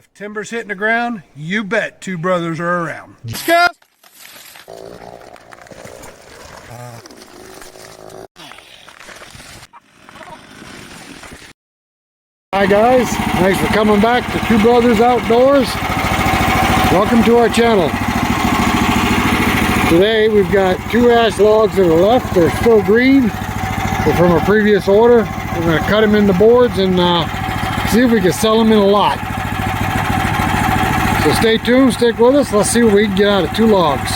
If timber's hitting the ground, you bet two brothers are around. Let's go. Hi guys, thanks for coming back to Two Brothers Outdoors. Welcome to our channel. Today we've got two ash logs that are left. They're still green. They're from a previous order. We're going to cut them into boards and see if we can sell them in a lot. So stay tuned, stick with us. Let's see what we can get out of two logs.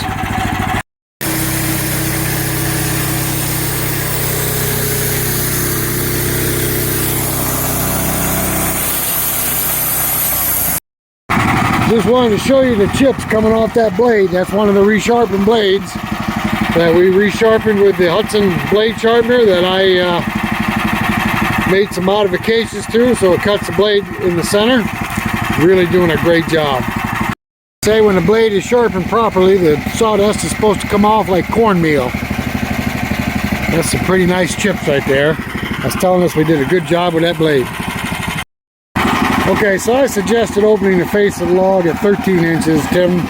Just wanted to show you the chips coming off that blade. That's one of the resharpened blades that we resharpened with the Hud-son blade sharpener that I made some modifications to, so it cuts the blade in the center. Really doing a great job. Say when the blade is sharpened properly, the sawdust is supposed to come off like cornmeal. That's some pretty nice chips right there. That's telling us we did a good job with that blade. Okay, so I suggested opening the face of the log at 13 inches. Tim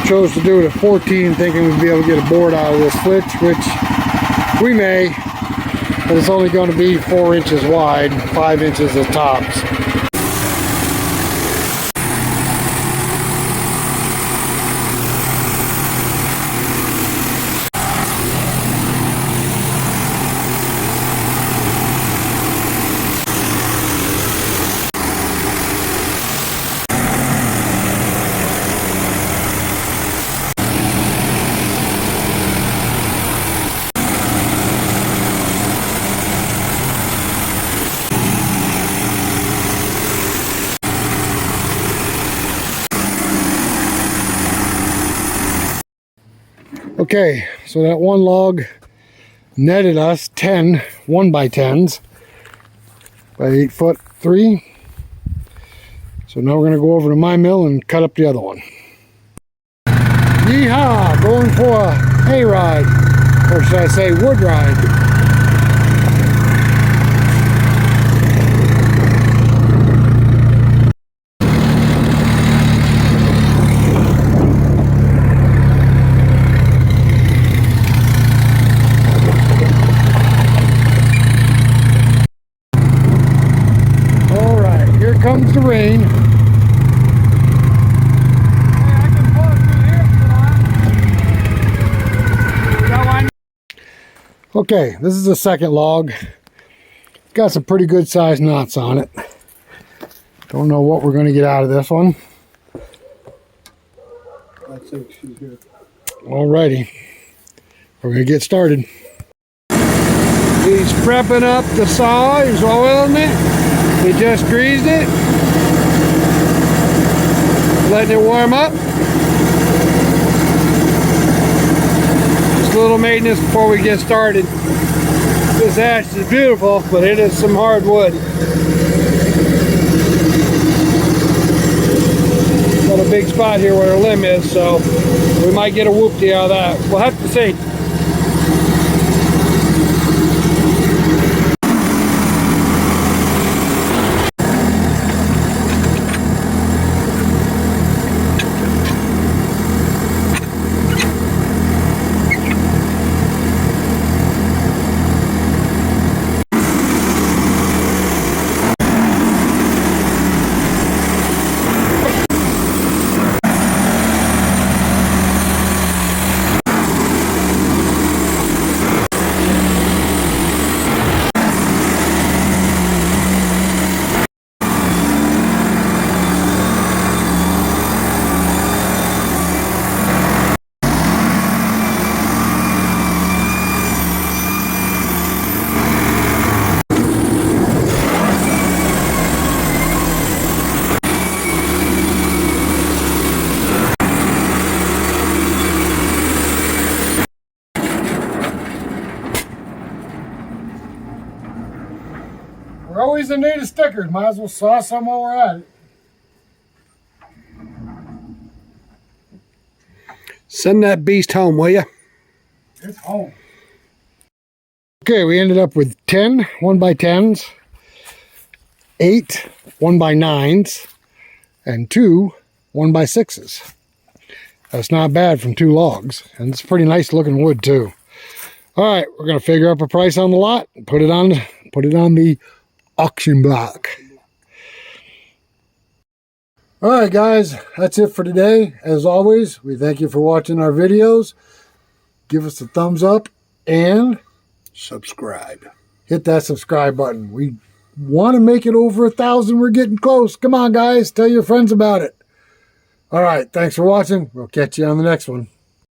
chose to do it at 14, thinking we'd be able to get a board out of this flitch, which we may, but it's only going to be 4 inches wide, 5 inches at tops. Okay, so that one log netted us 10 1x10s by 8'3". So now we're going to go over to my mill and cut up the other one. Yeehaw! Going for a hay ride, or should I say wood ride. Comes the rain. Okay, this is the second log. It's got some pretty good sized knots on it. Don't know what we're going to get out of this one. Alrighty, we're going to get started. He's prepping up the saw. He's oiling it. We just greased it, letting it warm up. Just a little maintenance before we get started. This ash is beautiful, but it is some hard wood. Got a big spot here where our limb is, so we might get a whoopty out of that. We'll have to see. We're always in need of stickers. Might as well saw some while we're at it. Send that beast home, will you? It's home. Okay, we ended up with 10 1x10s, 8 1x9s, and 2 1x6s. That's not bad from 2 logs, and it's pretty nice looking wood too. All right, we're gonna figure up a price on the lot and put it on the auction block. All right, guys, that's it for today. As always, we thank you for watching our videos. Give us a thumbs up and Subscribe. hit that subscribe button. We want to make it over 1,000. We're getting close. Come on, guys. Tell your friends about it. All right. Thanks for watching. We'll catch you on the next one.